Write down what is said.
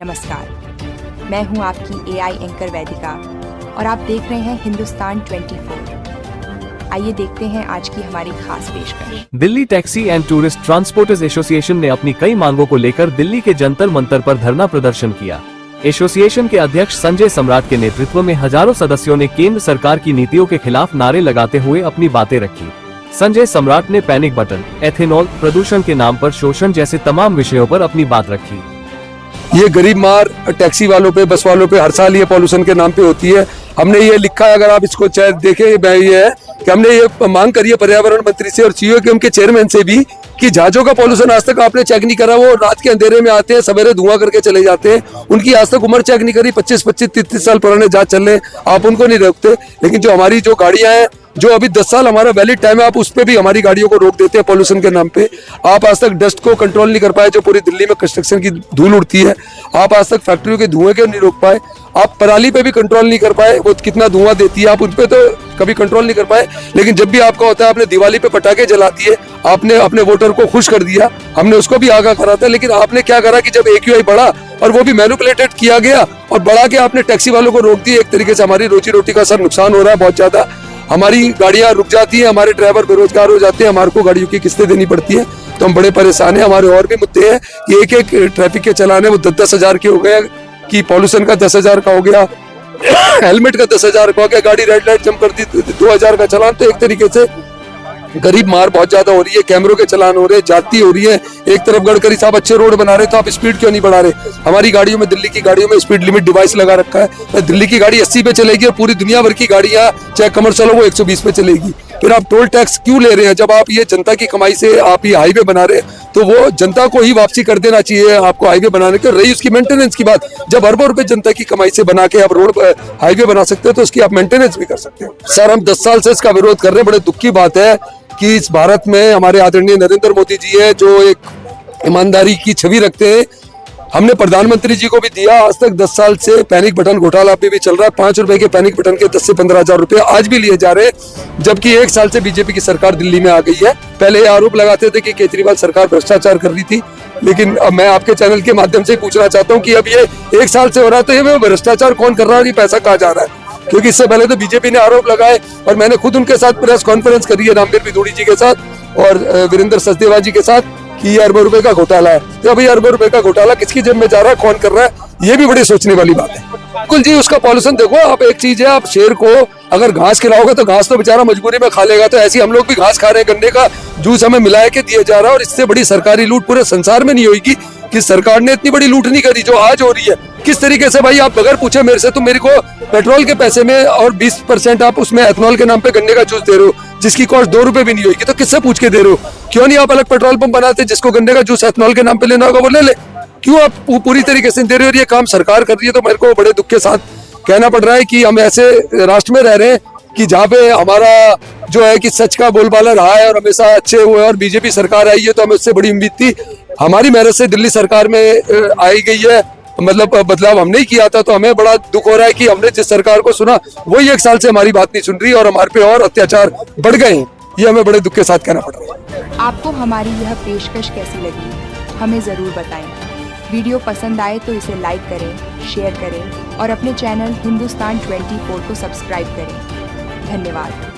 नमस्कार, मैं हूं आपकी एआई एंकर वैदिका और आप देख रहे हैं हिंदुस्तान 24। आइए देखते हैं आज की हमारी खास पेशकश। Delhi taxi and tourist transporters association ने अपनी कई मांगों को लेकर दिल्ली के जंतर मंतर पर धरना प्रदर्शन किया। एसोसिएशन के अध्यक्ष संजय सम्राट के नेतृत्व में हजारों सदस्यों ने केंद्र सरकार की नीतियों के खिलाफ नारे लगाते हुए अपनी बातें रखी। संजय सम्राट ने पैनिक बटन, एथेनॉल, प्रदूषण के नाम पर शोषण जैसे तमाम विषयों पर अपनी बात रखी। ये गरीब मार टैक्सी वालों पे, बस वालों पे हर साल ये पॉल्यूशन के नाम पे होती है। हमने ये लिखा है, अगर आप इसको देखें, ये है कि हमने ये मांग करी है पर्यावरण मंत्री से और सीईओ के उनके चेयरमैन से भी कि जहाजों का पॉल्यूशन आज तक आपने चेक नहीं करा। वो रात के अंधेरे में आते हैं, सवेरे धुआं करके चले जाते हैं। उनकी आज तक उम्र चेक नहीं करी। 25-25, 33 साल पुराने जहाज चल रहे, आप उनको नहीं रोकते। लेकिन जो हमारी जो गाड़ियां हैं, जो अभी 10 साल हमारा वैलिड टाइम है, आप उस पर भी हमारी गाड़ियों को रोक देते हैं पॉल्यूशन के नाम पे। आप आज तक डस्ट को कंट्रोल नहीं कर पाए, जो पूरी दिल्ली में कंस्ट्रक्शन की धूल उड़ती है। आप आज तक फैक्ट्रियों के धुएं के नहीं रोक पाए। आप पराली पे भी कंट्रोल नहीं कर पाए, वो कितना धुआं देती है, आप उन पे तो कभी कंट्रोल नहीं कर पाए। लेकिन जब भी आपका होता है, आपने दिवाली पे पटाखे जला दिए, आपने अपने वोटर को खुश कर दिया, हमने उसको भी आगाह करा था। लेकिन आपने क्या करा कि जब AQI बढ़ा और वो भी मैनिपुलेटेड किया गया और बढ़ा के आपने टैक्सी वालों को रोक दिया। एक तरीके से हमारी रोजी रोटी का सर नुकसान हो रहा है बहुत ज्यादा। हमारी गाड़ियां रुक जाती हैं, हमारे ड्राइवर बेरोजगार हो जाते हैं, हमारे को गाड़ियों की किस्तें देनी पड़ती है, तो हम बड़े परेशान हैं। हमारे और भी मुद्दे हैं कि एक ट्रैफिक के चलाने वो 10-10 हजार के हो गए, कि पॉल्यूशन का 10 हजार का हो गया, हेलमेट का 10 हजार का हो गया, गाड़ी रेड लाइट जंप कर दी 2 हजार का चलान। तो एक तरीके से गरीब मार बहुत ज्यादा हो रही है। कैमरों के चलान हो रहे हैं, जाती हो रही है। एक तरफ गडकरी साहब अच्छे रोड बना रहे, तो आप स्पीड क्यों नहीं बढ़ा रहे? हमारी गाड़ियों में, दिल्ली की गाड़ियों में स्पीड लिमिट डिवाइस लगा रखा है। दिल्ली की गाड़ी 80 पे चलेगी और पूरी दुनिया भर की गाड़ियां चाहे कमर्शियल हो वो 120 पे चलेगी। फिर आप टोल टैक्स क्यों ले रहे हैं? जब आप ये जनता की कमाई से आप ये हाईवे बना रहे हैं, तो वो जनता को ही वापसी कर देना चाहिए आपको हाईवे बनाने की। रही उसकी मेंटेनेंस की बात, जब अरबों रुपए जनता की कमाई से बना के आप रोड हाईवे बना सकते हो, तो उसकी आप मेंटेनेंस भी कर सकते हो। सर, हम 10 साल से इसका विरोध कर रहे हैं। बड़े दुख की बात है कि इस भारत में हमारे आदरणीय नरेंद्र मोदी जी है, जो एक ईमानदारी की छवि रखते हैं। हमने प्रधानमंत्री जी को भी दिया। आज तक 10 साल से पैनिक बटन घोटाला पे भी चल रहा है। 5 रुपए के पैनिक बटन के 10 से 15 हजार रुपए आज भी लिए जा रहे हैं, जबकि 1 साल से बीजेपी की सरकार दिल्ली में आ गई है। पहले ये आरोप लगाते थे कि केजरीवाल सरकार भ्रष्टाचार कर रही थी, लेकिन अब मैं आपके चैनल के माध्यम से पूछना चाहता हूँ कि अब ये 1 साल से हो रहा है, तो ये भ्रष्टाचार कौन कर रहा है, ये पैसा कहाँ जा रहा है? क्योंकि इससे पहले तो बीजेपी ने आरोप लगाए और मैंने खुद उनके साथ प्रेस कॉन्फ्रेंस करी है, रामवीर बिधूड़ी जी के साथ और वीरेंद्र सचदेवा जी के साथ, कि ये अरबों रुपए का घोटाला है। तो अभी अरबों रुपए का घोटाला किसकी जेब में जा रहा है, कौन कर रहा है, ये भी बड़ी सोचने वाली बात है। बिल्कुल जी, उसका पॉल्यूशन देखो। आप एक चीज है, आप शेर को अगर घास खिलाओगे तो घास तो बेचारा मजबूरी में खा लेगा। तो ऐसे हम लोग भी घास खा रहे हैं, गन्ने का जूस हमें मिला के दिया जा रहा है। और इससे बड़ी सरकारी लूट पूरे संसार में नहीं होगी कि सरकार ने इतनी बड़ी लूट नहीं करी जो आज हो रही है। किस तरीके से भाई, आप बगैर पूछे मेरे से, तुम मेरे को पेट्रोल के पैसे में और 20% आप उसमें एथनॉल के नाम पे गन्ने का जूस दे रहे हो, जिसकी कॉस्ट 2 रुपए भी नहीं होगी, तो किससे पूछ के दे रहे हो? क्यों नहीं आप अलग पेट्रोल पंप बनाते, जिसको गन्ने का जूस एथनॉल के नाम पे लेना होगा वो ले ले? क्यों आप पूरी तरीके से दे रहे हो? ये काम सरकार कर रही है। तो मेरे को बड़े दुख के साथ कहना पड़ रहा है कि हम ऐसे राष्ट्र में रह रहे हैं कि जहाँ पे हमारा जो है कि सच का बोलबाला रहा है और हमेशा अच्छे हुए, और बीजेपी सरकार आई है तो हमें उससे बड़ी उम्मीद थी। हमारी मेहनत से दिल्ली सरकार में आई गई है, मतलब बदलाव हमने ही किया था। तो हमें बड़ा दुख हो रहा है कि हमने जिस सरकार को सुना वही 1 साल से हमारी बात नहीं सुन रही और हमारे पे और अत्याचार बढ़ गए हैं। ये हमें बड़े दुख के साथ कहना पड़ रहा है। आपको हमारी यह पेशकश कैसी लगी, हमें जरूर बताएं। वीडियो पसंद आए तो इसे लाइक करें, शेयर करें और अपने चैनल हिंदुस्तान 24 को सब्सक्राइब करें। धन्यवाद।